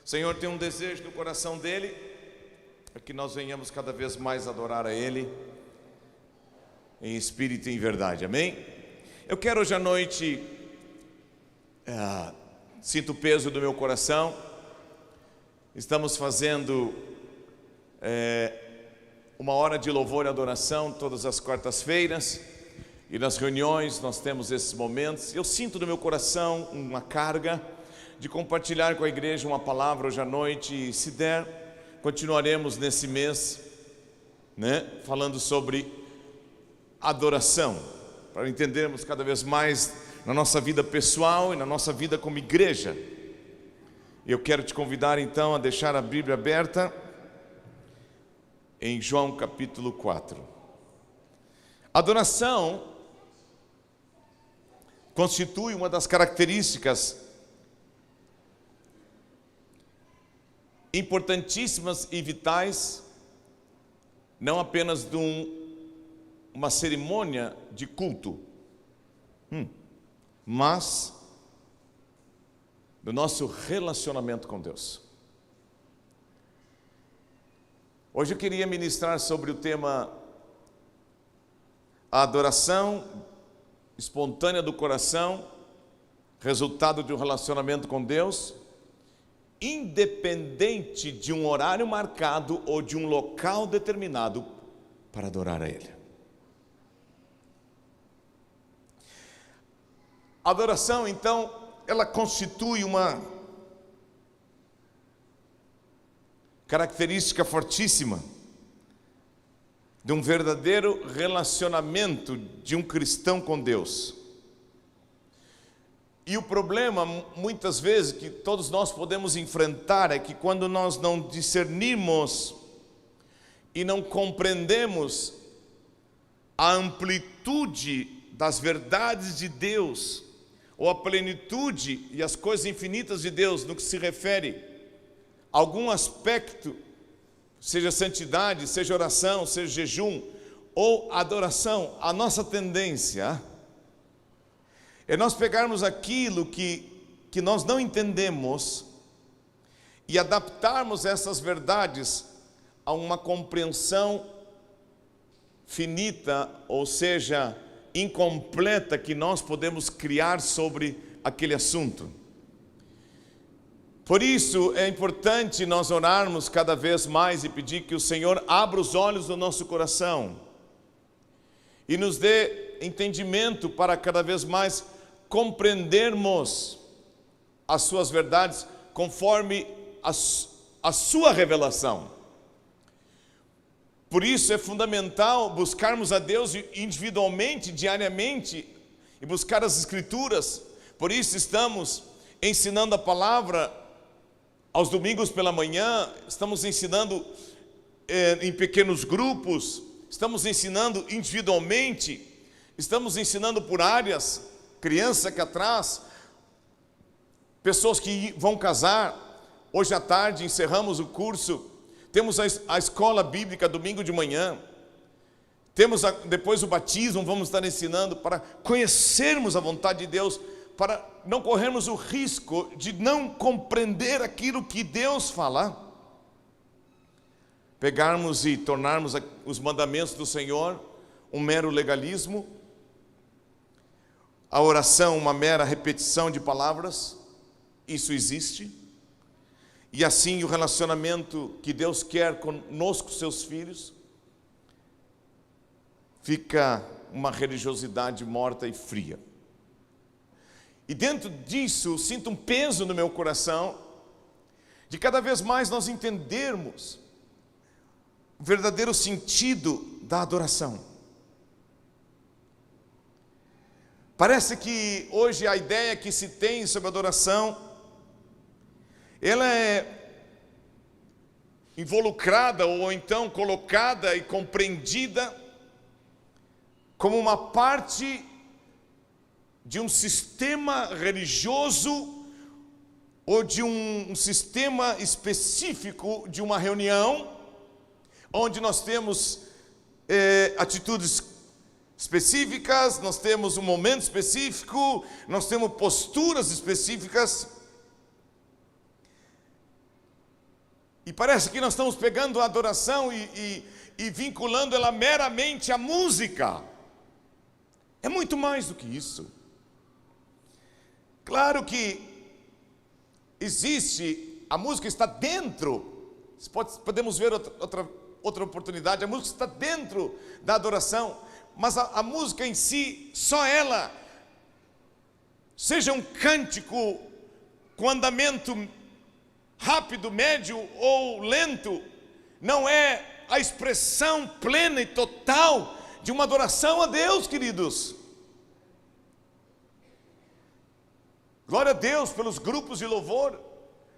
O Senhor tem um desejo no coração dele, é que nós venhamos cada vez mais adorar a Ele, em espírito e em verdade, amém? Eu quero hoje à noite, sinto o peso do meu coração, estamos fazendo uma hora de louvor e adoração todas as quartas-feiras, e nas reuniões nós temos esses momentos. Eu sinto no meu coração uma carga de compartilhar com a igreja uma palavra hoje à noite, e se der, continuaremos nesse mês, falando sobre adoração, para entendermos cada vez mais na nossa vida pessoal e na nossa vida como igreja. Eu quero te convidar então a deixar a Bíblia aberta em João capítulo 4. Adoração constitui uma das características importantíssimas e vitais, não apenas de uma cerimônia de culto, mas do nosso relacionamento com Deus. Hoje eu queria ministrar sobre o tema a adoração espontânea do coração, resultado de um relacionamento com Deus, independente de um horário marcado ou de um local determinado para adorar a Ele. A adoração, então, ela constitui uma característica fortíssima de um verdadeiro relacionamento de um cristão com Deus. E o problema, muitas vezes, que todos nós podemos enfrentar é que quando nós não discernimos e não compreendemos a amplitude das verdades de Deus, ou a plenitude e as coisas infinitas de Deus no que se refere a algum aspecto, seja santidade, seja oração, seja jejum ou adoração, a nossa tendência é nós pegarmos aquilo que nós não entendemos e adaptarmos essas verdades a uma compreensão finita, ou seja, incompleta, que nós podemos criar sobre aquele assunto. Por isso é importante nós orarmos cada vez mais e pedir que o Senhor abra os olhos do nosso coração e nos dê entendimento para cada vez mais compreendermos as suas verdades conforme a sua revelação. Por isso é fundamental buscarmos a Deus individualmente, diariamente, e buscar as Escrituras. Por isso estamos ensinando a palavra aos domingos pela manhã, estamos ensinando em pequenos grupos, estamos ensinando individualmente, estamos ensinando por áreas, criança que atrás, pessoas que vão casar. Hoje à tarde encerramos o curso, temos a escola bíblica domingo de manhã, temos depois o batismo, vamos estar ensinando para conhecermos a vontade de Deus, para não corrermos o risco de não compreender aquilo que Deus fala, pegarmos e tornarmos os mandamentos do Senhor um mero legalismo, a oração uma mera repetição de palavras. Isso existe, e assim o relacionamento que Deus quer conosco, seus filhos, fica uma religiosidade morta e fria. E dentro disso, sinto um peso no meu coração, de cada vez mais nós entendermos o verdadeiro sentido da adoração. Parece que hoje a ideia que se tem sobre adoração, ela é involucrada ou então colocada e compreendida como uma parte de um sistema religioso ou de um sistema específico de uma reunião, onde nós temos atitudes específicas, nós temos um momento específico, nós temos posturas específicas. E parece que nós estamos pegando a adoração e vinculando ela meramente à música. É muito mais do que isso. Claro que existe, a música está dentro, podemos ver outra oportunidade, a música está dentro da adoração, mas a música em si, só ela, seja um cântico com andamento rápido, médio ou lento, não é a expressão plena e total de uma adoração a Deus, queridos. Glória a Deus pelos grupos de louvor,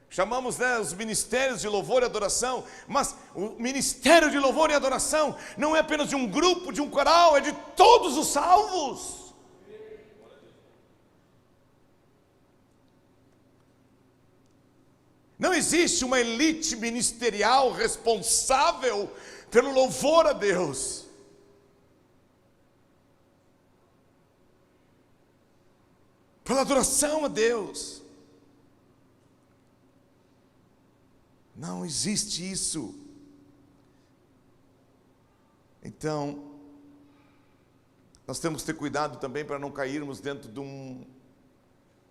chamamos, os ministérios de louvor e adoração, mas o ministério de louvor e adoração não é apenas de um grupo, de um coral, é de todos os salvos. Não existe uma elite ministerial responsável pelo louvor a Deus. Pela adoração a Deus. Não existe isso. Então, nós temos que ter cuidado também para não cairmos dentro de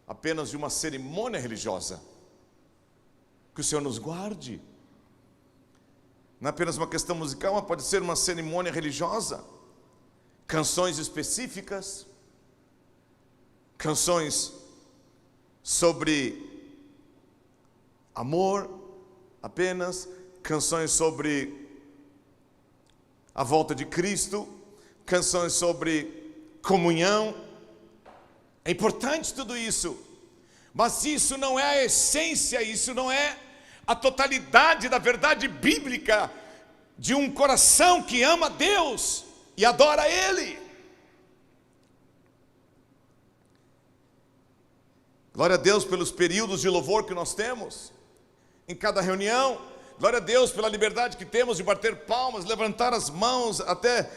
apenas de uma cerimônia religiosa. Que o Senhor nos guarde. Não é apenas uma questão musical, mas pode ser uma cerimônia religiosa. Canções específicas. Canções sobre amor apenas. Canções sobre a volta de Cristo. Canções sobre comunhão. É importante tudo isso. Mas isso não é a essência, isso não é a totalidade da verdade bíblica de um coração que ama a Deus e adora a Ele. Glória a Deus pelos períodos de louvor que nós temos em cada reunião. Glória a Deus pela liberdade que temos de bater palmas, levantar as mãos, até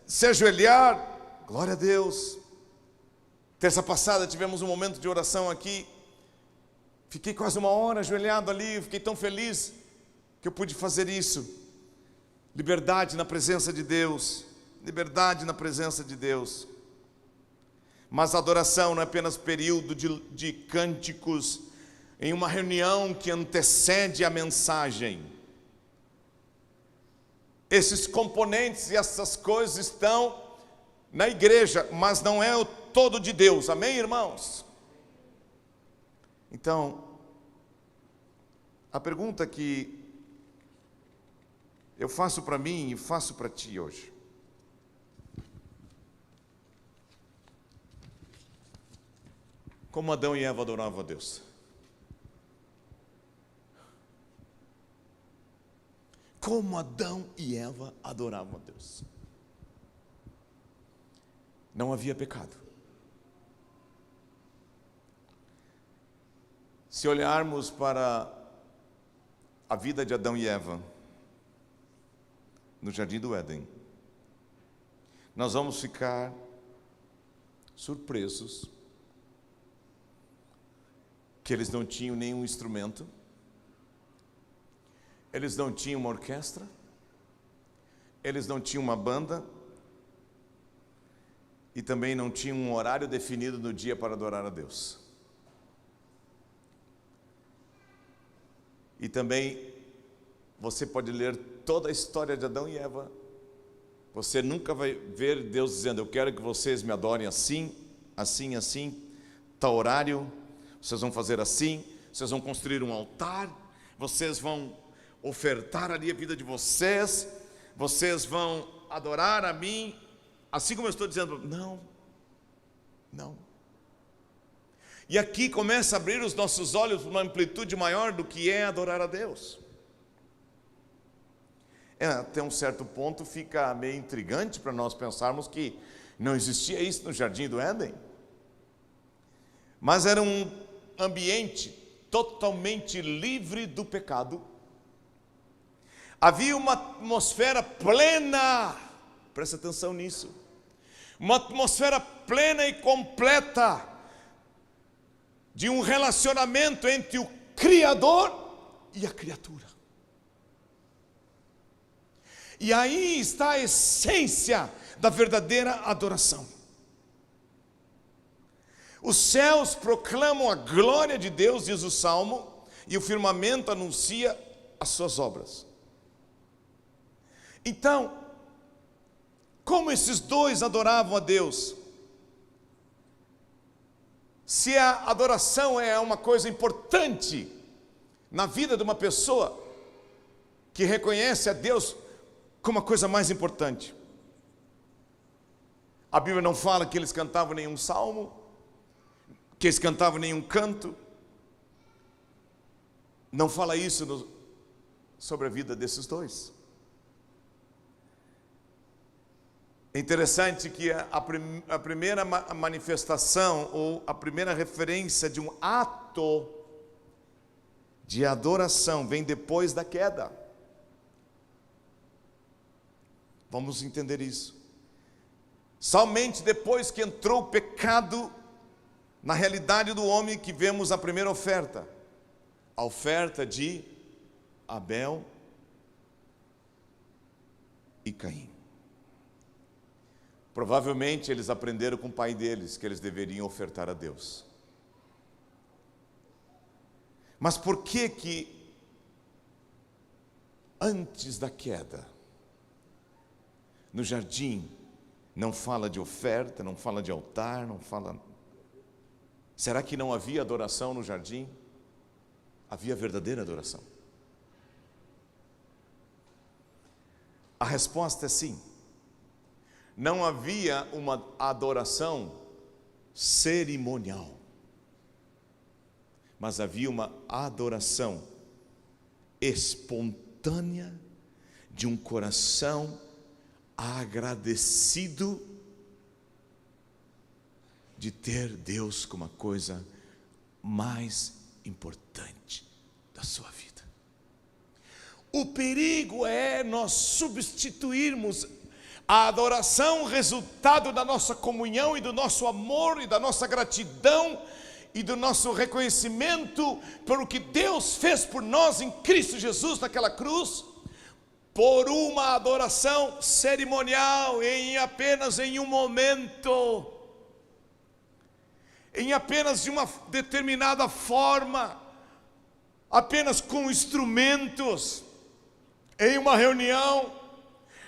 se ajoelhar. Glória a Deus. Terça passada tivemos um momento de oração aqui. Fiquei quase uma hora ajoelhado ali, fiquei tão feliz que eu pude fazer isso. Liberdade na presença de Deus, liberdade na presença de Deus. Mas a adoração não é apenas período de cânticos em uma reunião que antecede a mensagem. Esses componentes e essas coisas estão na igreja, mas não é o todo de Deus, amém, irmãos? Então, a pergunta que eu faço para mim e faço para ti hoje: como Adão e Eva adoravam a Deus? Como Adão e Eva adoravam a Deus? Não havia pecado. Se olharmos para a vida de Adão e Eva no Jardim do Éden, nós vamos ficar surpresos que eles não tinham nenhum instrumento, eles não tinham uma orquestra, eles não tinham uma banda e também não tinham um horário definido no dia para adorar a Deus. E também você pode ler toda a história de Adão e Eva. Você nunca vai ver Deus dizendo: eu quero que vocês me adorem assim, assim, assim, tal horário, vocês vão fazer assim, vocês vão construir um altar, vocês vão ofertar ali a vida de vocês, vocês vão adorar a mim, assim como eu estou dizendo. Não, não. E aqui começa a abrir os nossos olhos para uma amplitude maior do que é adorar a Deus. Até um certo ponto fica meio intrigante para nós pensarmos que não existia isso no Jardim do Éden. Mas era um ambiente totalmente livre do pecado. Havia uma atmosfera plena, presta atenção nisso, uma atmosfera plena e completa de um relacionamento entre o Criador e a criatura. E aí está a essência da verdadeira adoração. Os céus proclamam a glória de Deus, diz o Salmo, e o firmamento anuncia as suas obras. Então, como esses dois adoravam a Deus? Se a adoração é uma coisa importante na vida de uma pessoa que reconhece a Deus como a coisa mais importante, a Bíblia não fala que eles cantavam nenhum salmo, que eles cantavam nenhum canto, não fala isso sobre a vida desses dois. É interessante que a primeira manifestação, ou a primeira referência de um ato de adoração vem depois da queda. Vamos entender isso. Somente depois que entrou o pecado na realidade do homem que vemos a primeira oferta, a oferta de Abel e Caim. Provavelmente eles aprenderam com o pai deles que eles deveriam ofertar a Deus. Mas por que antes da queda, no jardim, não fala de oferta, não fala de altar, não fala... Será que não havia adoração no jardim? Havia verdadeira adoração. A resposta é sim. Não havia uma adoração cerimonial, mas havia uma adoração espontânea de um coração agradecido de ter Deus como a coisa mais importante da sua vida. O perigo é nós substituirmos a adoração, resultado da nossa comunhão e do nosso amor e da nossa gratidão e do nosso reconhecimento pelo que Deus fez por nós em Cristo Jesus naquela cruz, por uma adoração cerimonial, apenas em um momento, em apenas de uma determinada forma, apenas com instrumentos, em uma reunião.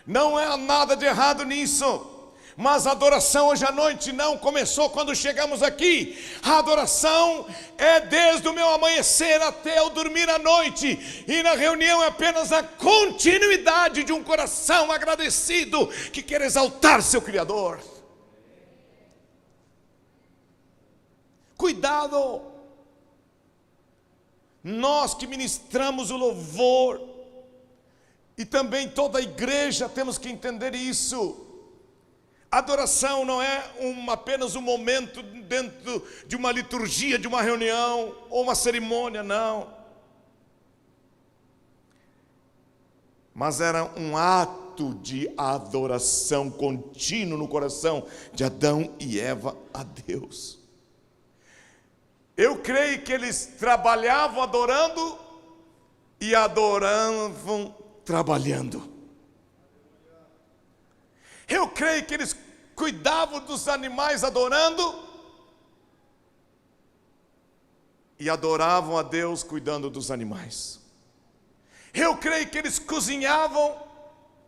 Não há nada de errado nisso, mas a adoração hoje à noite não começou quando chegamos aqui. A adoração é desde o meu amanhecer até eu dormir à noite, e na reunião é apenas a continuidade de um coração agradecido que quer exaltar seu Criador. Cuidado! Nós que ministramos o louvor, e também toda a igreja, temos que entender isso. Adoração não é apenas um momento dentro de uma liturgia, de uma reunião ou uma cerimônia, não. Mas era um ato de adoração contínuo no coração de Adão e Eva a Deus. Eu creio que eles trabalhavam adorando e adoravam trabalhando. Eu creio que eles cuidavam dos animais adorando e adoravam a Deus cuidando dos animais. Eu creio que eles cozinhavam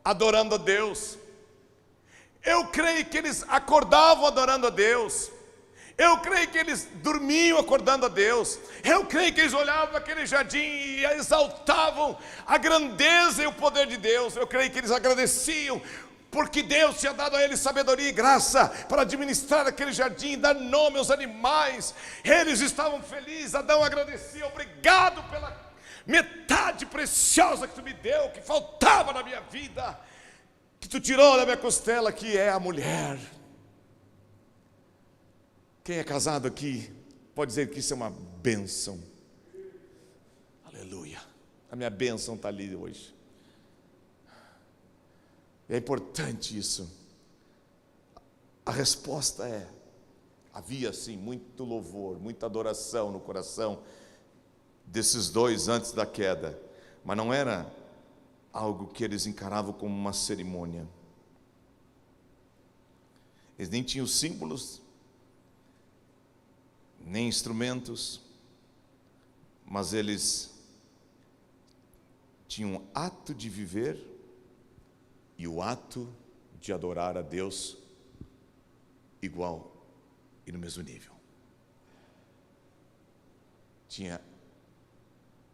adorando a Deus. Eu creio que eles acordavam adorando a Deus. Eu creio que eles dormiam acordando a Deus. Eu creio que eles olhavam aquele jardim e exaltavam a grandeza e o poder de Deus. Eu creio que eles agradeciam, porque Deus tinha dado a eles sabedoria e graça para administrar aquele jardim, dar nome aos animais. Eles estavam felizes. Adão agradecia: obrigado pela metade preciosa que tu me deu, que faltava na minha vida, que tu tirou da minha costela, que é a mulher. Quem é casado aqui pode dizer que isso é uma bênção. Aleluia. A minha bênção está ali hoje. É importante isso. A resposta é: havia sim muito louvor, muita adoração no coração desses dois antes da queda, mas não era algo que eles encaravam como uma cerimônia. Eles nem tinham símbolos, nem instrumentos, mas eles tinham um ato de viver e o ato de adorar a Deus igual e no mesmo nível. Tinha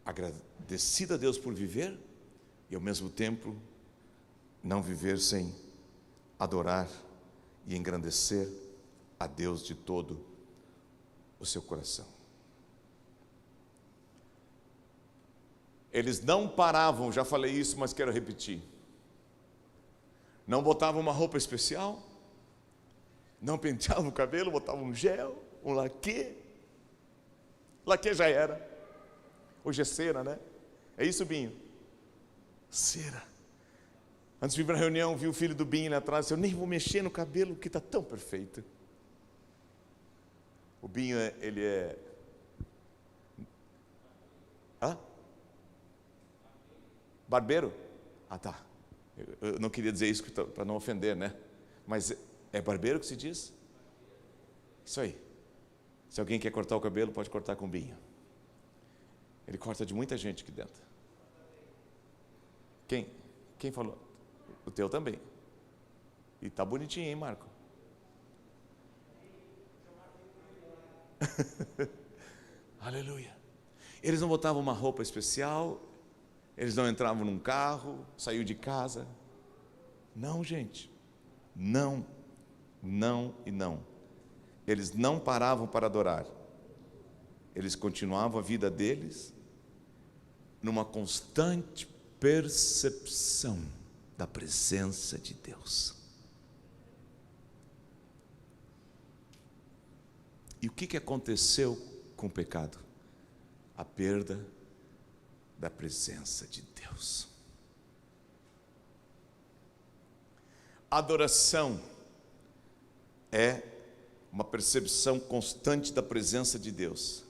agradecido a Deus por viver e ao mesmo tempo não viver sem adorar e engrandecer a Deus de todo o seu coração. Eles não paravam, já falei isso, mas quero repetir. Não botavam uma roupa especial, não penteavam o cabelo, botavam um gel, um laque. Laque já era. Hoje é cera, né? É isso, Binho? Cera. Antes de vir para a reunião, vi o filho do Binho lá atrás. Eu nem vou mexer no cabelo, que está tão perfeito. O Binho, ele é... Hã? Barbeiro? Ah, tá. Eu não queria dizer isso para não ofender, né? Mas é barbeiro que se diz? Isso aí. Se alguém quer cortar o cabelo, pode cortar com o Binho. Ele corta de muita gente aqui dentro. Quem falou? O teu também. E tá bonitinho, hein, Marco? Aleluia. Eles não botavam uma roupa especial, eles não entravam num carro, saiu de casa. Não, gente. Não, não e não. Eles não paravam para adorar. Eles continuavam a vida deles numa constante percepção da presença de Deus. E o que aconteceu com o pecado? A perda da presença de Deus. Adoração é uma percepção constante da presença de Deus.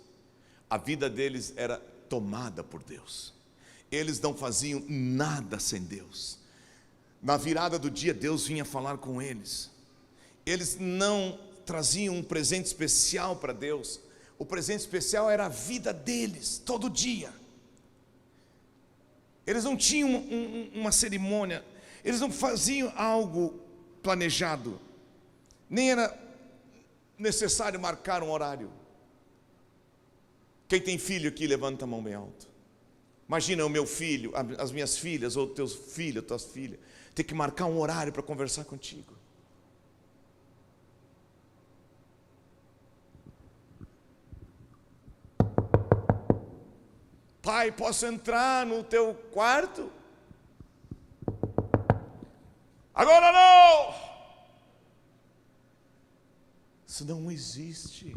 A vida deles era tomada por Deus. Eles não faziam nada sem Deus. Na virada do dia, Deus vinha falar com eles. Eles não traziam um presente especial para Deus. O presente especial era a vida deles, todo dia. Eles não tinham uma cerimônia. Eles não faziam algo planejado. Nem era necessário marcar um horário. Quem tem filho aqui, levanta a mão bem alto. Imagina o meu filho, as minhas filhas, ou teus filhos, tuas filhas, ter que marcar um horário para conversar contigo. Pai, posso entrar no teu quarto? Agora não! Isso não existe.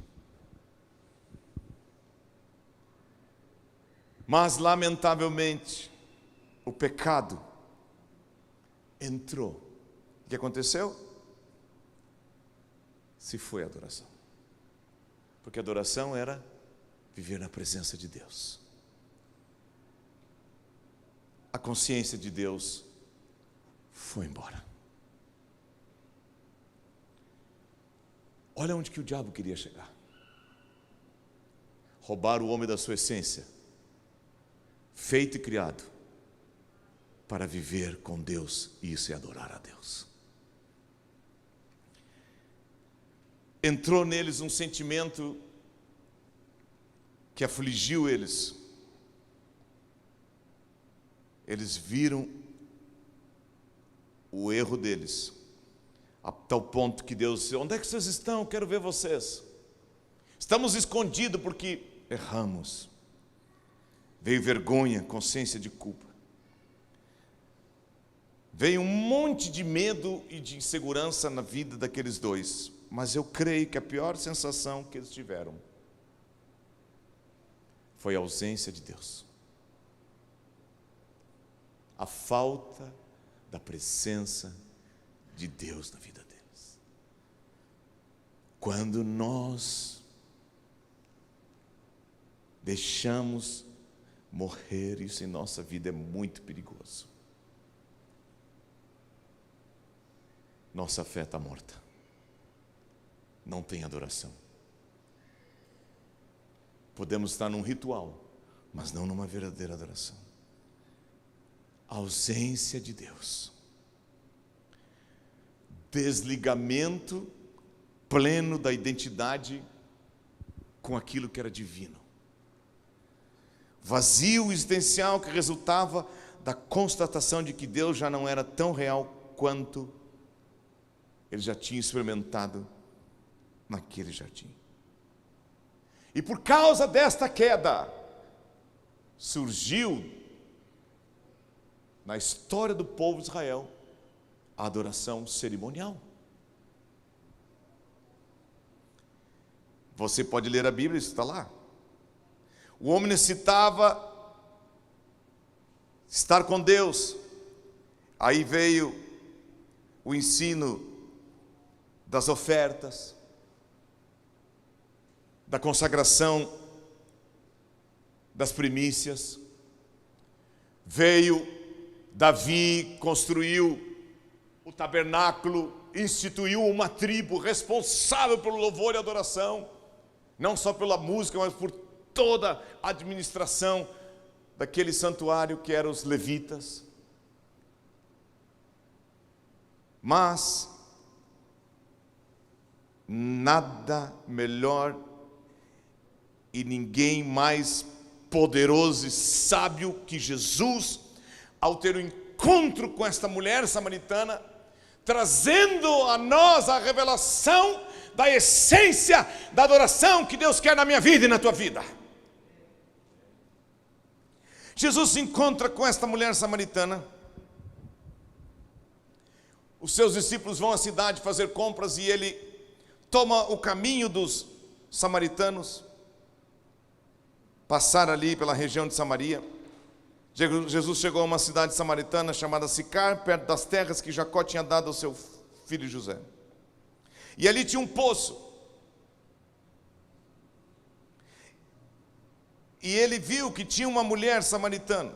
Mas, lamentavelmente, o pecado entrou. O que aconteceu? Se foi a adoração. Porque a adoração era viver na presença de Deus. A consciência de Deus foi embora. Olha onde que o diabo queria chegar. Roubar o homem da sua essência, feito e criado para viver com Deus, e isso é adorar a Deus. Entrou neles um sentimento que afligiu eles. Eles viram o erro deles, a tal ponto que Deus disse: onde é que vocês estão? Quero ver vocês. Estamos escondidos porque erramos. Veio vergonha, consciência de culpa. Veio um monte de medo e de insegurança na vida daqueles dois. Mas eu creio que a pior sensação que eles tiveram foi a ausência de Deus. A falta da presença de Deus na vida deles. Quando nós deixamos morrer, isso em nossa vida é muito perigoso. nossa fé está morta. Não tem adoração. Podemos estar num ritual, mas não numa verdadeira adoração. A ausência de Deus. Desligamento pleno da identidade com aquilo que era divino. Vazio existencial que resultava da constatação de que Deus já não era tão real quanto ele já tinha experimentado naquele jardim. E por causa desta queda, surgiu na história do povo de Israel a adoração cerimonial. Você pode ler a Bíblia, isso está lá. O homem necessitava estar com Deus. Aí veio o ensino das ofertas, da consagração das primícias. Veio Davi, construiu o tabernáculo, instituiu uma tribo responsável pelo louvor e adoração, não só pela música, mas por toda a administração daquele santuário que eram os levitas. Mas nada melhor e ninguém mais poderoso e sábio que Jesus, ao ter o encontro com esta mulher samaritana, trazendo a nós a revelação da essência da adoração que Deus quer na minha vida e na tua vida. Jesus se encontra com esta mulher samaritana. Os seus discípulos vão à cidade fazer compras e ele toma o caminho dos samaritanos, passar ali pela região de Samaria. Jesus chegou a uma cidade samaritana chamada Sicar, perto das terras que Jacó tinha dado ao seu filho José. E ali tinha um poço. E ele viu que tinha uma mulher samaritana.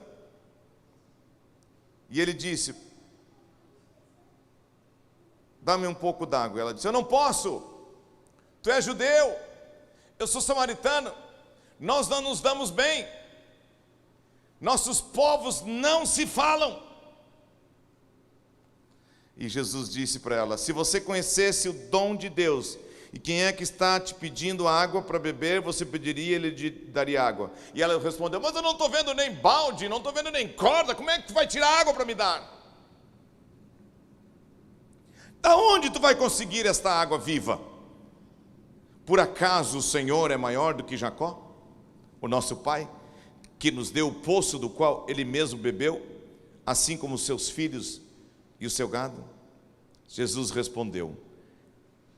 E ele disse: dá-me um pouco d'água. Ela disse: eu não posso. Tu és judeu, eu sou samaritano. Nós não nos damos bem. Nossos povos não se falam. E Jesus disse para ela: se você conhecesse o dom de Deus, e quem é que está te pedindo água para beber, você pediria, ele te daria água. E ela respondeu: mas eu não estou vendo nem balde, não estou vendo nem corda, como é que tu vai tirar água para me dar? Da onde tu vai conseguir esta água viva? Por acaso o Senhor é maior do que Jacó, o nosso pai, que nos deu o poço do qual ele mesmo bebeu, assim como os seus filhos e o seu gado? Jesus respondeu,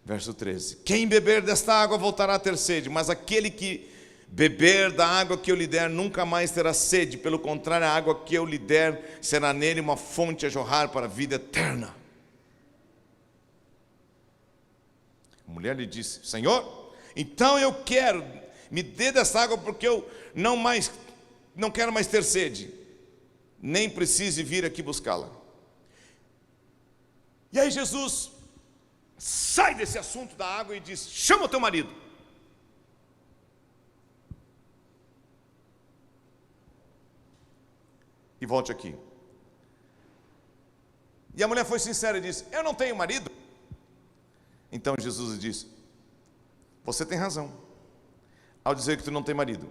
verso 13: quem beber desta água voltará a ter sede, mas aquele que beber da água que eu lhe der nunca mais terá sede. Pelo contrário, a água que eu lhe der será nele uma fonte a jorrar para a vida eterna. A mulher lhe disse: Senhor, então eu quero, me dê dessa água, porque eu não quero mais ter sede, nem precise vir aqui buscá-la. E aí Jesus sai desse assunto da água e diz: chama o teu marido. E volte aqui. E a mulher foi sincera e disse: eu não tenho marido. Então Jesus disse: você tem razão ao dizer que tu não tem marido.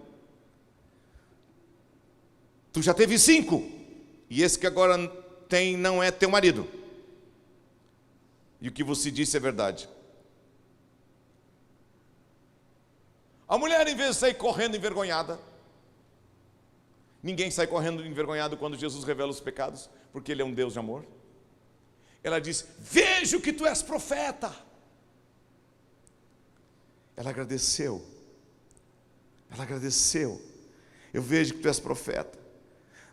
Tu já teve 5, e esse que agora tem não é teu marido. E o que você disse é verdade. A mulher, em vez de sair correndo envergonhada, ninguém sai correndo envergonhado quando Jesus revela os pecados, porque Ele é um Deus de amor. Ela diz: vejo que tu és profeta. Ela agradeceu. Eu vejo que tu és profeta.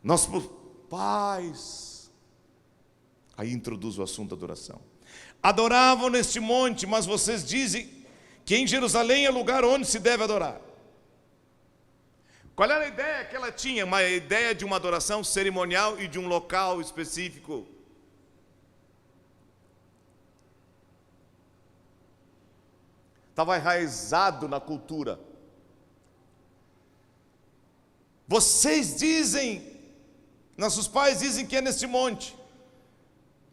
Nossos pais. Aí introduz o assunto da adoração. Adoravam neste monte, mas vocês dizem que em Jerusalém é lugar onde se deve adorar. Qual era a ideia que ela tinha? Uma ideia de uma adoração cerimonial e de um local específico. estava enraizado na cultura. Vocês dizem, nossos pais dizem que é neste monte.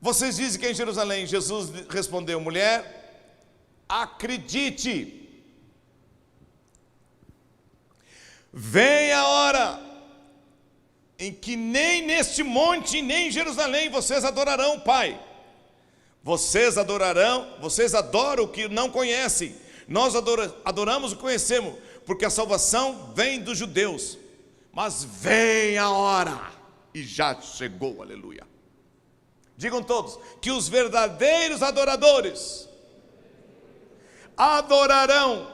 Vocês dizem que é em Jerusalém. Jesus respondeu: mulher, acredite, vem a hora em que nem neste monte, nem em Jerusalém vocês adorarão o Pai. Vocês adoram o que não conhecem. Nós adoramos o que conhecemos, porque a salvação vem dos judeus. Mas vem a hora, e já chegou, aleluia. Digam todos, que os verdadeiros adoradores adorarão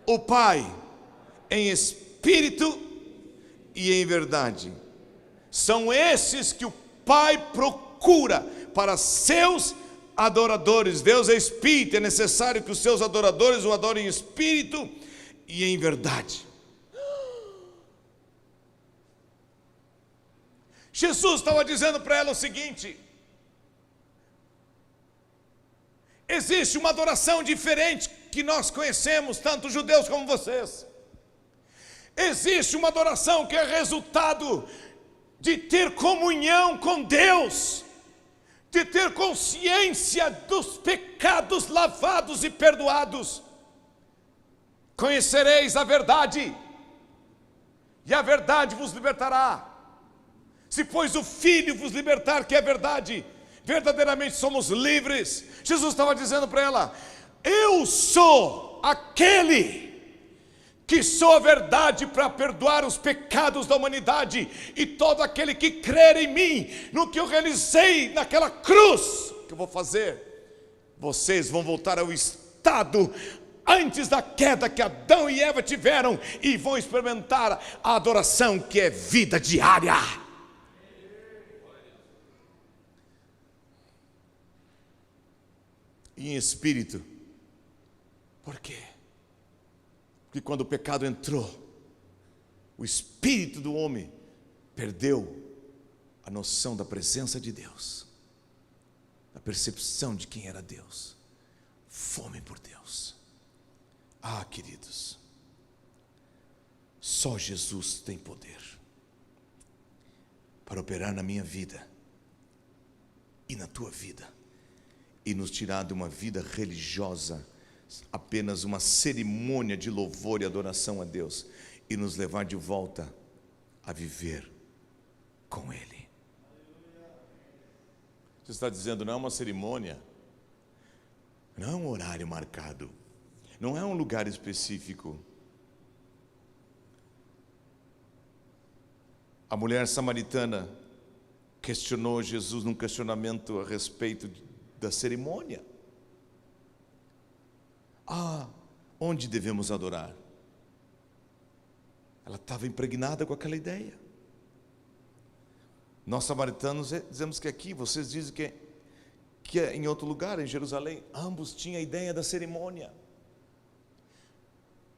o Pai em espírito e em verdade. São esses que o Pai procura para seus adoradores. Deus é espírito, é necessário que os seus adoradores o adorem em espírito e em verdade. Jesus estava dizendo para ela o seguinte: existe uma adoração diferente que nós conhecemos, tanto os judeus como vocês. Existe uma adoração que é resultado de ter comunhão com Deus, de ter consciência dos pecados lavados e perdoados. Conhecereis a verdade, e a verdade vos libertará. Se pois o Filho vos libertar, que é verdade, verdadeiramente somos livres. Jesus estava dizendo para ela: eu sou aquele que sou a verdade para perdoar os pecados da humanidade, e todo aquele que crer em mim, no que eu realizei naquela cruz, que eu vou fazer, vocês vão voltar ao estado antes da queda que Adão e Eva tiveram, e vão experimentar a adoração que é vida diária. E em espírito. Por quê? Porque quando o pecado entrou, o espírito do homem perdeu a noção da presença de Deus, a percepção de quem era Deus, fome por Deus. Ah, queridos, só Jesus tem poder para operar na minha vida e na tua vida, e nos tirar de uma vida religiosa, apenas uma cerimônia de louvor e adoração a Deus, e nos levar de volta a viver com Ele. Você está dizendo, não é uma cerimônia, não é um horário marcado, não é um lugar específico. A mulher samaritana questionou Jesus num questionamento a respeito da cerimônia. Onde devemos adorar? Ela estava impregnada com aquela ideia. Nós samaritanos dizemos que aqui, vocês dizem que é em outro lugar, em Jerusalém. Ambos tinham a ideia da cerimônia.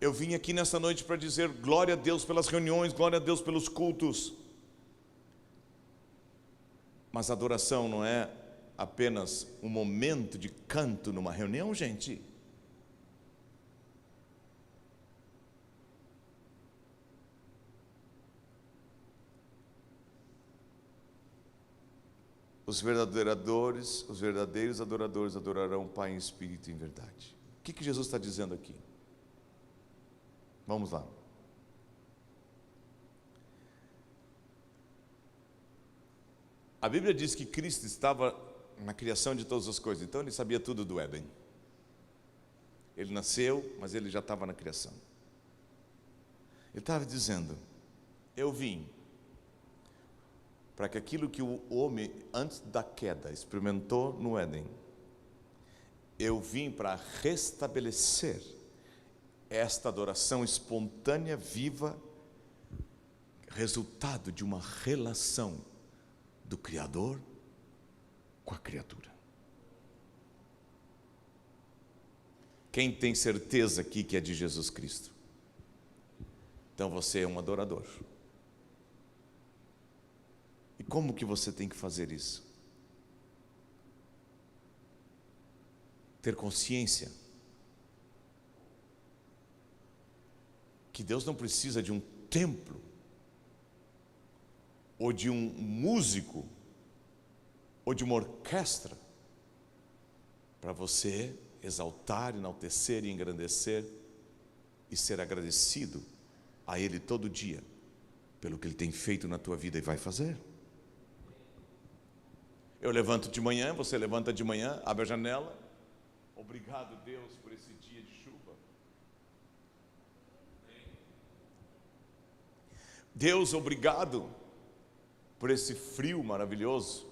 Eu vim aqui nessa noite para dizer glória a Deus pelas reuniões, glória a Deus pelos cultos. Mas a adoração não é apenas um momento de canto numa reunião, gente. Os verdadeiros adoradores adorarão o Pai em espírito e em verdade. O que Jesus está dizendo aqui? Vamos lá. A Bíblia diz que Cristo estava na criação de todas as coisas, então Ele sabia tudo do Éden. Ele nasceu, mas Ele já estava na criação. Ele estava dizendo, eu vim para que aquilo que o homem, antes da queda, experimentou no Éden, eu vim para restabelecer esta adoração espontânea, viva, resultado de uma relação do Criador com a criatura. Quem tem certeza aqui que é de Jesus Cristo? Então você é um adorador. E como que você tem que fazer isso? Ter consciência que Deus não precisa de um templo, ou de um músico, ou de uma orquestra, para você exaltar, enaltecer e engrandecer, e ser agradecido a Ele todo dia, pelo que Ele tem feito na tua vida e vai fazer. Eu levanto de manhã, você levanta de manhã, abre a janela. Obrigado, Deus, por esse dia de chuva. Deus, obrigado por esse frio maravilhoso.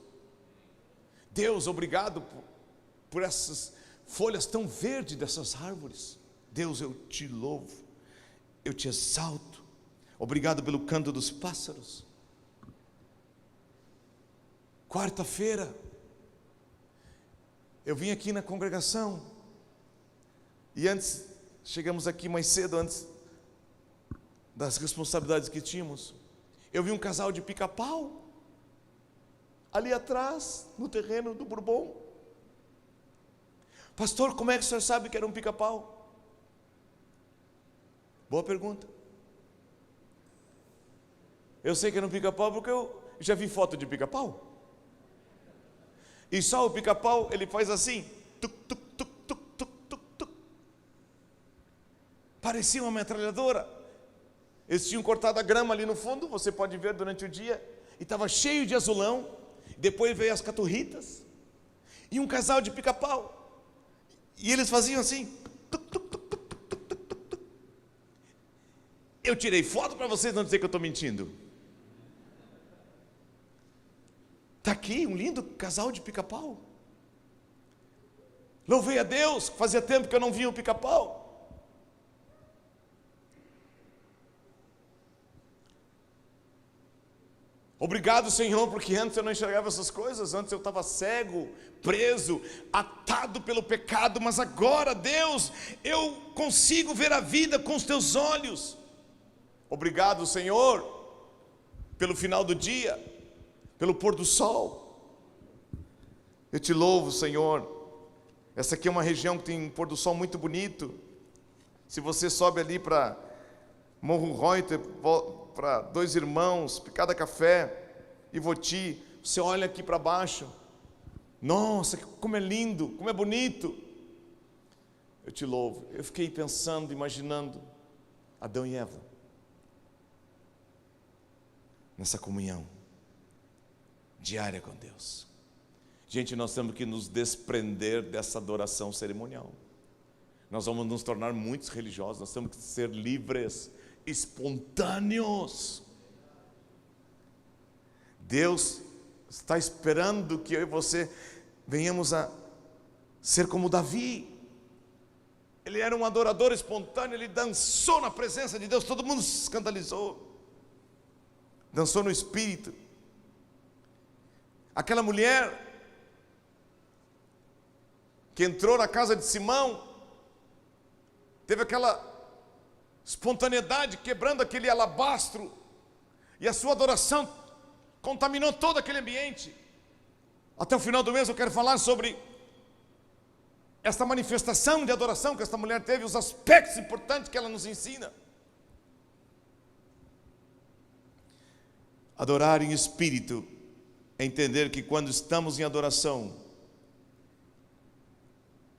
Deus, obrigado por essas folhas tão verdes dessas árvores. Deus, eu te louvo, eu te exalto. Obrigado pelo canto dos pássaros. Quarta-feira, eu vim aqui na congregação, e chegamos aqui mais cedo, antes das responsabilidades que tínhamos, eu vi um casal de pica-pau, ali atrás, no terreno do Bourbon. Pastor, como é que o senhor sabe que era um pica-pau? Boa pergunta. Eu sei que era um pica-pau porque eu já vi foto de pica-pau. E só o pica-pau, ele faz assim, tuc, tuc, tuc, tuc, tuc, tuc, tuc. Parecia uma metralhadora. Eles tinham cortado a grama ali no fundo, você pode ver durante o dia, e estava cheio de azulão. Depois veio as caturritas, e um casal de pica-pau, e eles faziam assim, tuc, tuc, tuc, tuc, tuc, tuc, tuc, tuc. Eu tirei foto para vocês não dizer que eu estou mentindo. Está aqui um lindo casal de pica-pau. Louvei a Deus, fazia tempo que eu não via o pica-pau. Obrigado, Senhor, porque antes eu não enxergava essas coisas, antes eu estava cego, preso, atado pelo pecado, mas agora, Deus, eu consigo ver a vida com os teus olhos. Obrigado, Senhor, pelo final do dia, pelo pôr do sol. Eu te louvo, Senhor. Essa aqui é uma região que tem um pôr do sol muito bonito. Se você sobe ali para Morro Reuter, para Dois Irmãos, Picada Café, Ivoti, você olha aqui para baixo, nossa, como é lindo, como é bonito. Eu te louvo. Eu fiquei pensando, imaginando Adão e Eva nessa comunhão diária com Deus. Gente, nós temos que nos desprender dessa adoração cerimonial. Nós vamos nos tornar muitos religiosos, nós temos que ser livres, espontâneos. Deus está esperando que eu e você venhamos a ser como Davi. Ele era um adorador espontâneo, ele dançou na presença de Deus, todo mundo se escandalizou, dançou no espírito. Aquela mulher que entrou na casa de Simão, teve aquela espontaneidade, quebrando aquele alabastro, e a sua adoração contaminou todo aquele ambiente. Até o final do mês eu quero falar sobre esta manifestação de adoração que esta mulher teve, os aspectos importantes que ela nos ensina. Adorar em espírito é entender que quando estamos em adoração,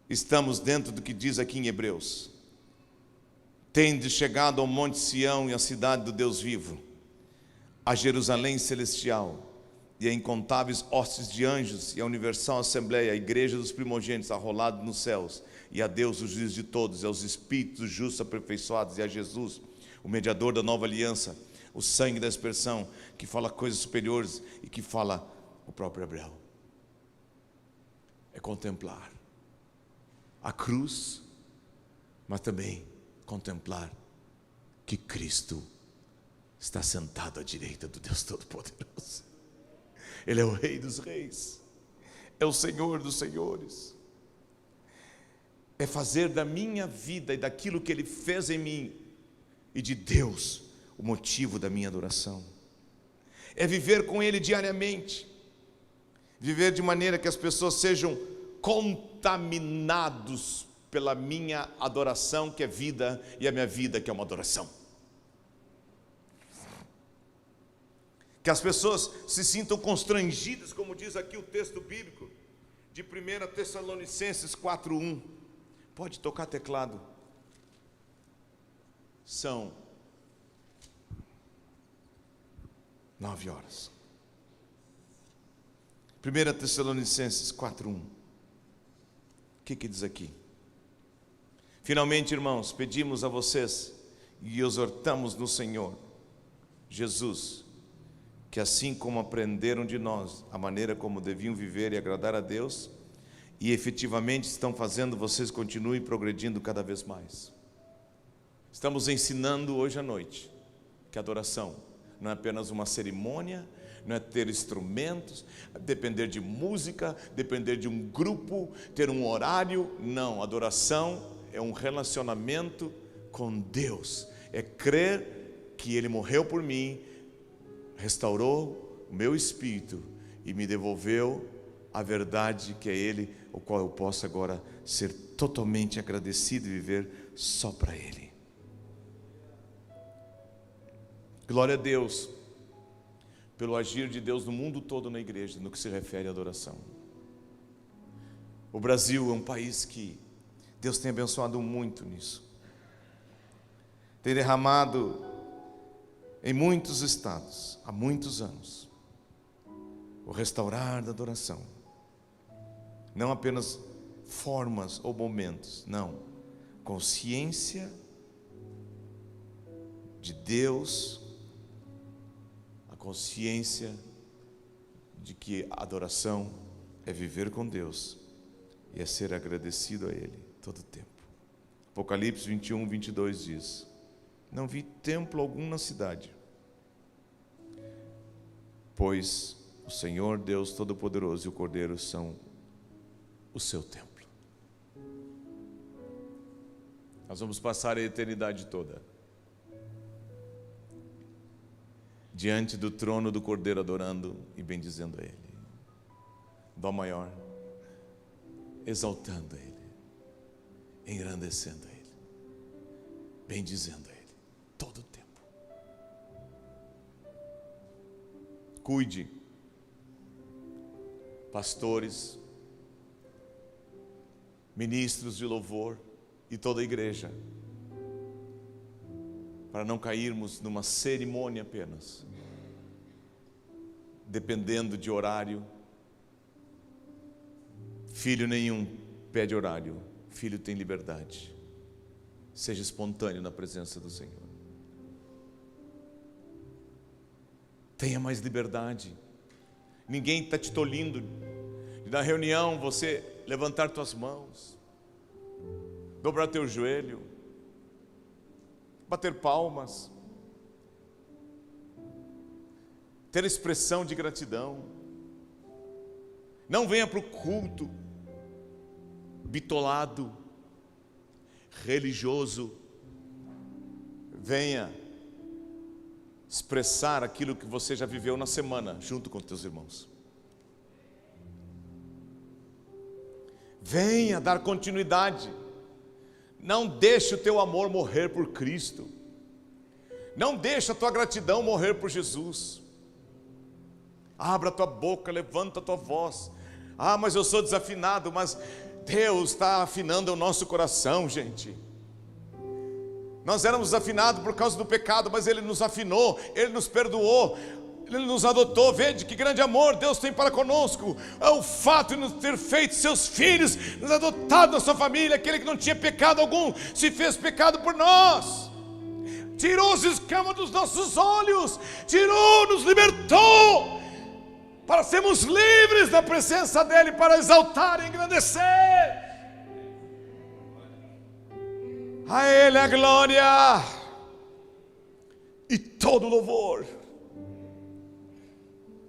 estamos dentro do que diz aqui em Hebreus: tendes chegado ao monte Sião e à cidade do Deus vivo, a Jerusalém celestial, e a incontáveis hostes de anjos, e a universal assembleia, a igreja dos primogênitos arrolados nos céus, e a Deus, o juiz de todos, e aos espíritos justos aperfeiçoados, e a Jesus, o mediador da nova aliança, o sangue da aspersão, que fala coisas superiores e que fala o próprio Abraão. É contemplar a cruz, mas também contemplar que Cristo está sentado à direita do Deus Todo-Poderoso. Ele é o Rei dos Reis, é o Senhor dos Senhores. É fazer da minha vida e daquilo que Ele fez em mim e de Deus o motivo da minha adoração. É viver com Ele diariamente, viver de maneira que as pessoas sejam contaminados pela minha adoração, que é vida, e a minha vida, que é uma adoração. Que as pessoas se sintam constrangidas, como diz aqui o texto bíblico de 1 Tessalonicenses 4:1. Pode tocar teclado. São 9 horas. 1 Tessalonicenses 4:1. O que diz aqui? Finalmente, irmãos, pedimos a vocês e exortamos no Senhor Jesus, que assim como aprenderam de nós a maneira como deviam viver e agradar a Deus, e efetivamente estão fazendo, vocês continuem progredindo cada vez mais. Estamos ensinando hoje à noite que a adoração não é apenas uma cerimônia, não é ter instrumentos, depender de música, depender de um grupo, ter um horário. Não, adoração é um relacionamento com Deus, é crer que Ele morreu por mim, restaurou o meu espírito e me devolveu a verdade que é Ele, o qual eu posso agora ser totalmente agradecido e viver só para Ele. Glória a Deus pelo agir de Deus no mundo todo na igreja, no que se refere à adoração. O Brasil é um país que Deus tem abençoado muito nisso. Tem derramado em muitos estados, há muitos anos, o restaurar da adoração. Não apenas formas ou momentos, não. Consciência de Deus, a consciência de que a adoração é viver com Deus e é ser agradecido a Ele todo o tempo. Apocalipse 21:22 diz: não vi templo algum na cidade, pois o Senhor Deus Todo-Poderoso e o Cordeiro são o seu templo. Nós vamos passar a eternidade toda diante do trono do Cordeiro, adorando e bendizendo a Ele. Dó maior, exaltando a Ele, engrandecendo a Ele, bendizendo a Ele todo o tempo. Cuide, pastores, ministros de louvor e toda a igreja, para não cairmos numa cerimônia apenas, dependendo de horário. Filho nenhum pede horário, filho tem liberdade. Seja espontâneo na presença do Senhor. Tenha mais liberdade. Ninguém está te tolindo de na reunião você levantar tuas mãos, dobrar teu joelho, bater palmas, ter expressão de gratidão. Não venha para o culto bitolado, religioso. Venha expressar aquilo que você já viveu na semana, junto com teus irmãos. Venha dar continuidade. Não deixe o teu amor morrer por Cristo. Não deixe a tua gratidão morrer por Jesus. Abra a tua boca, levanta a tua voz. Ah, mas eu sou desafinado. Mas Deus está afinando o nosso coração, gente. Nós éramos desafinados por causa do pecado, mas Ele nos afinou, Ele nos perdoou, Ele nos adotou. Vede que grande amor Deus tem para conosco. É o fato de nos ter feito seus filhos, nos adotado na sua família. Aquele que não tinha pecado algum se fez pecado por nós, tirou os escamas dos nossos olhos, tirou, nos libertou, para sermos livres da presença dEle, para exaltar e engrandecer a Ele a glória e todo louvor.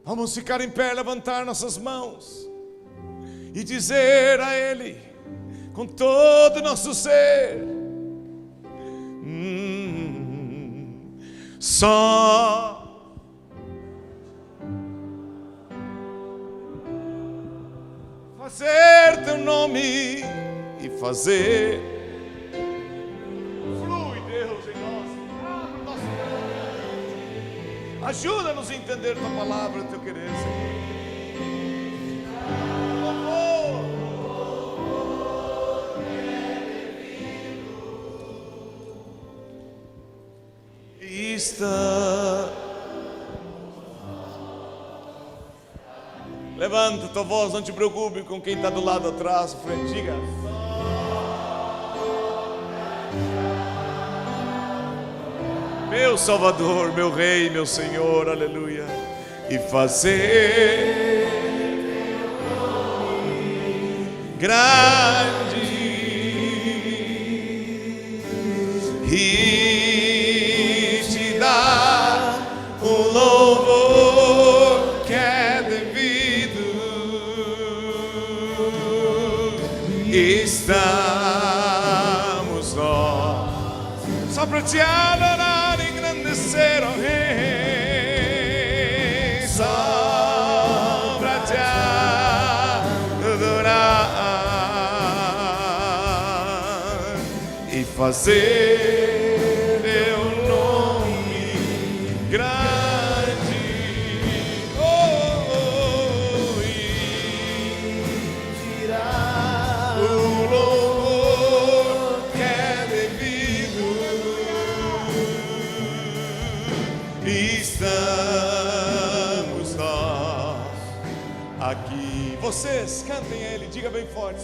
Vamos ficar em pé, levantar nossas mãos e dizer a Ele com todo o nosso ser: só fazer teu nome e fazer. Flui, Deus, em nós. A Ajuda-nos a entender tua palavra, teu querer, Senhor. Louvor. Levanta tua voz, não te preocupe com quem está do lado atrás, frente, diga. Meu Salvador, meu Rei, meu Senhor, aleluia. E fazer grande e te dar um louvor que é devido. Estamos nós só para te adorar, engrandecer, ó Rei, só para te adorar e fazer teu nome grande, e tirar o louvor que é devido. Estamos nós aqui. Vocês cantem ele, diga bem forte.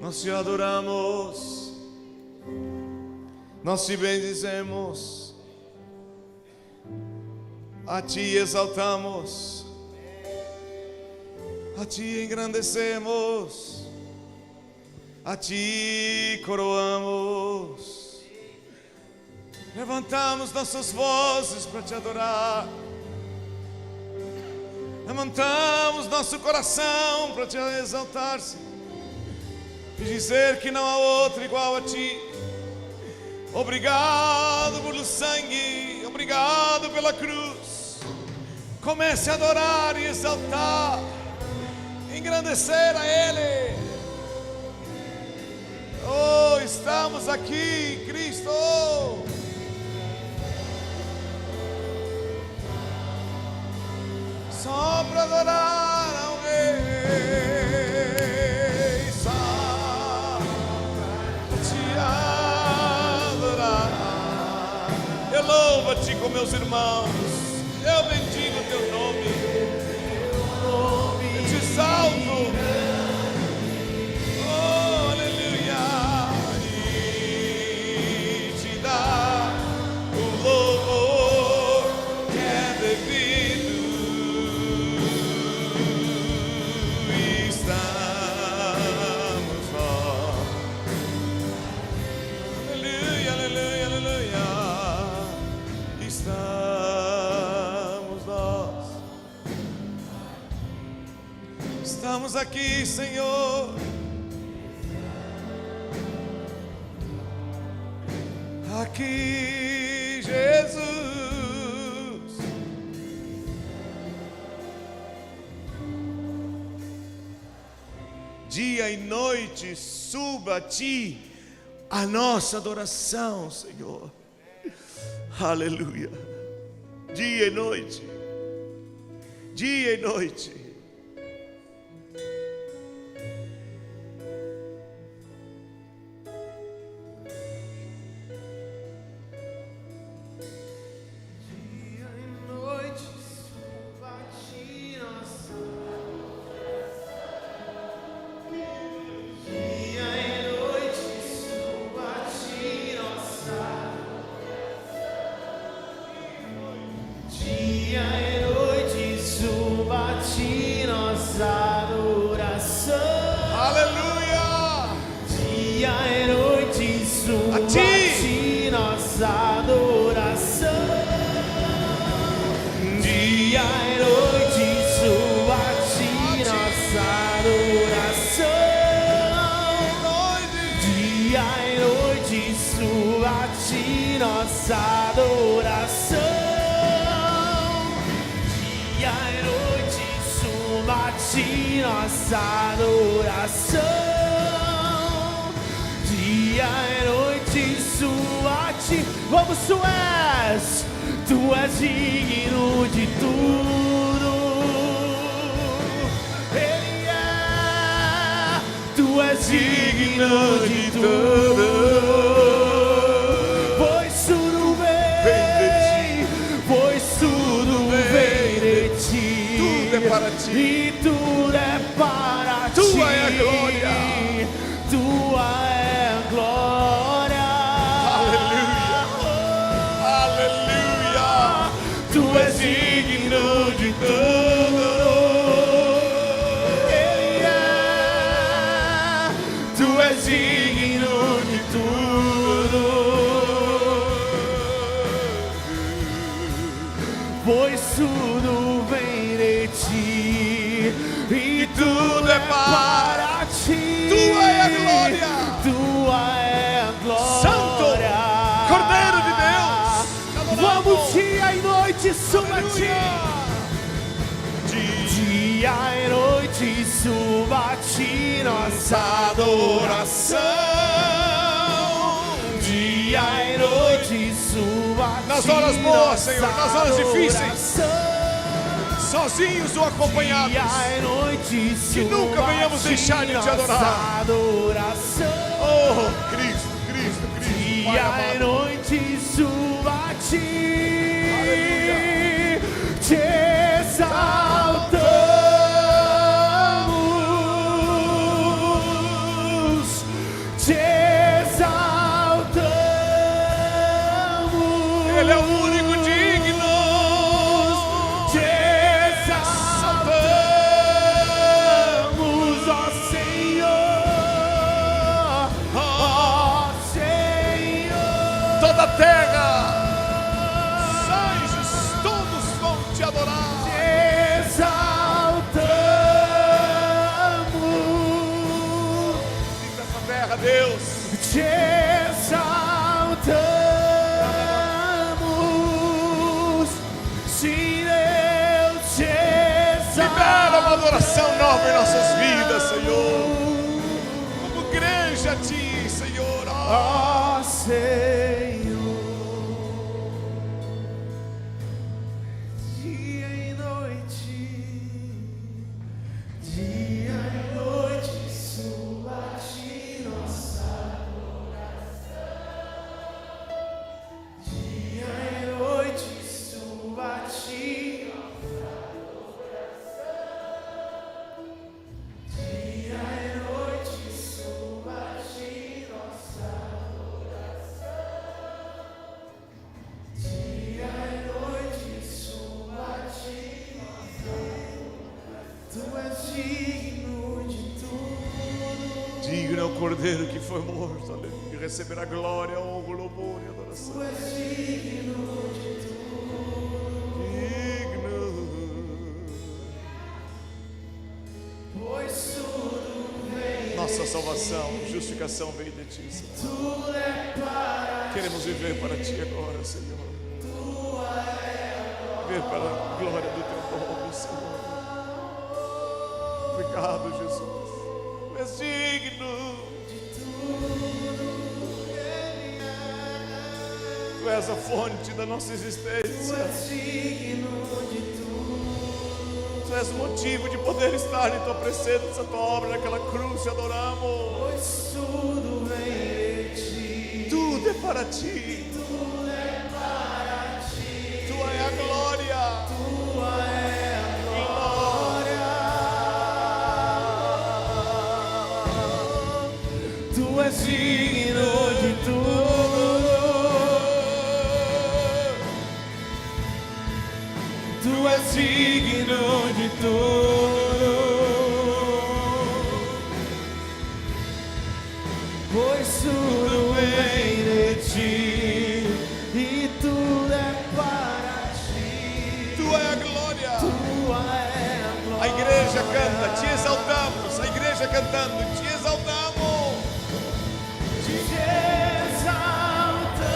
Nós te adoramos, nós te bendizemos, a ti exaltamos, a ti engrandecemos, a ti coroamos, levantamos nossas vozes para te adorar, levantamos nosso coração para te exaltar, Senhor, e dizer que não há outro igual a ti. Obrigado pelo sangue, obrigado pela cruz. Comece a adorar e exaltar, engrandecer a Ele. Oh, estamos aqui, Cristo. Só para adorar ao Rei. Eu louvo-te com meus irmãos, eu bendigo teu nome, eu te exalto, oh, aleluia, e te dá o louvor que é devido. Estamos nós, aleluia, aleluia, aleluia. Estamos nós, estamos aqui, Senhor, aqui, Jesus, dia e noite suba a ti a nossa adoração, Senhor. Aleluia. Dia e noite. Dia e noite. Dia e noite suba a ti nossa adoração. Dia e noite suba a ti nossa adoração. Dia e noite suba a ti suba a ti nossa adoração. Dia e noite suba a ti nossa adoração. Dia e noite suba a ti. Vamos, tu és digno de tudo. Ele é, tu és digno de tudo. Pois tudo vem, pois tudo vem de ti. Tudo é para ti. E tudo é para ti. Tua é a glória. Tua é a glória. Aleluia. Tu és digno de tudo. Ele é. Tu és digno de tudo. Pois tudo vem de ti e tudo é para ti. Tua é a glória. Tua é a glória. Santo Cordeiro de Deus. Te adoramos. Vamos, dia e noite suba a ti. Dia e noite suba a ti nossa adoração. Dia e noite suba a ti. Nas horas boas, nossa Senhor, nas horas difíceis. adoração. Sozinhos ou acompanhados. Dia e noite suba nunca venhamos a ti deixar de te nossa adorar. adoração. Oh, Cristo, Cristo, Cristo. Pai Dia e amado. noite suba a ti. Aleluia. Te exaltamos, te exaltamos. Ele é o único digno. Te exaltamos, ó Senhor, ó Senhor. Toda a terra, os anjos, todos vão te adorar. Te exaltamos, Fica essa terra, Deus. te exaltamos, sim, Deus, te Libera uma adoração nova em nossas vidas, exaltamos. Senhor. Como igreja a ti, Senhor. Oh. Ó Senhor, dia e noite, suba a ti nossa adoração. Dia e noite suba a ti nossa adoração. Dia e noite suba a ti nossa adoração. Dia e noite suba a ti nossa adoração. Tu és digno de tudo. Digno é o Cordeiro que foi morto, aleluia, e receberá glória, honra, louvor e adoração. Tu és digno de Digno. pois tudo vem, Nossa salvação, justificação vem de ti, Senhor. tudo é para Queremos viver para ti agora, Senhor. Viver para a glória do teu nome, Senhor. Obrigado, Jesus. Tu és digno. Tu és a fonte da nossa existência. digno de tudo, Tu és o motivo de poder estar em tua presença, tua obra naquela cruz, te adoramos. pois tudo vem de ti. Tudo é para ti. Tua é a glória. Tua é a glória. Tu és digno de tudo. Tu és digno de tudo. Pois tudo vem de ti e tudo é para ti. Tua é a glória. Tua é a glória. A igreja canta, te exaltamos. A igreja cantando, te exaltamos. Te exaltamos.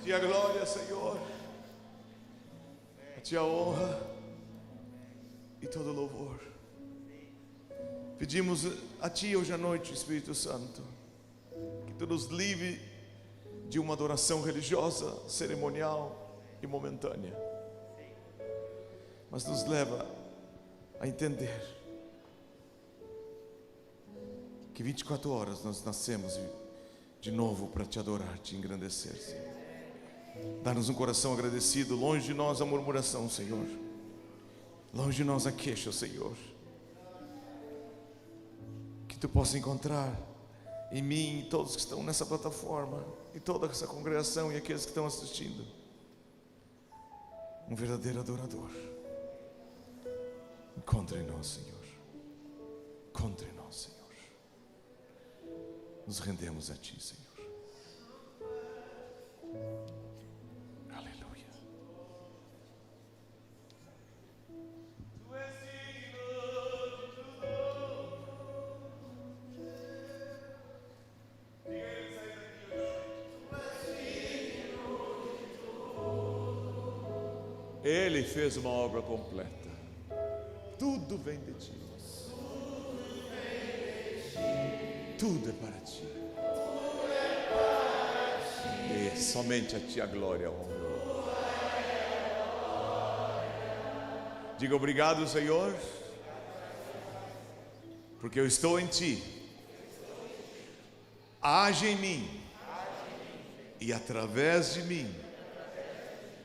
A Ti a glória, Senhor. A Ti a honra e todo louvor. Pedimos a Ti hoje à noite, Espírito Santo, que Tu nos livre de uma adoração religiosa, cerimonial e momentânea, mas nos leva a entender que 24 horas nós nascemos de novo para Te adorar, Te engrandecer, Senhor. Dá-nos um coração agradecido, longe de nós a murmuração, Senhor, longe de nós a queixa, Senhor. Que Tu possa encontrar em mim e todos que estão nessa plataforma, e toda essa congregação e aqueles que estão assistindo, um verdadeiro adorador. Encontre em nós, Senhor. Encontre em nós, Senhor. Nos rendemos a Ti, Senhor. Aleluia. Ele fez uma obra completa. Tudo vem de Ti. Tudo é para Ti. E somente a Ti a glória e a honra. Diga obrigado, Senhor, porque eu estou em Ti. Age em mim e através de mim,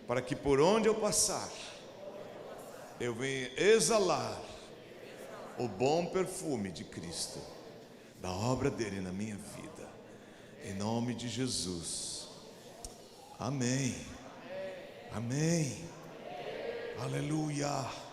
para que por onde eu passar, eu venha exalar o bom perfume de Cristo, da obra dele na minha vida, em nome de Jesus. Amém. Amém. Aleluia.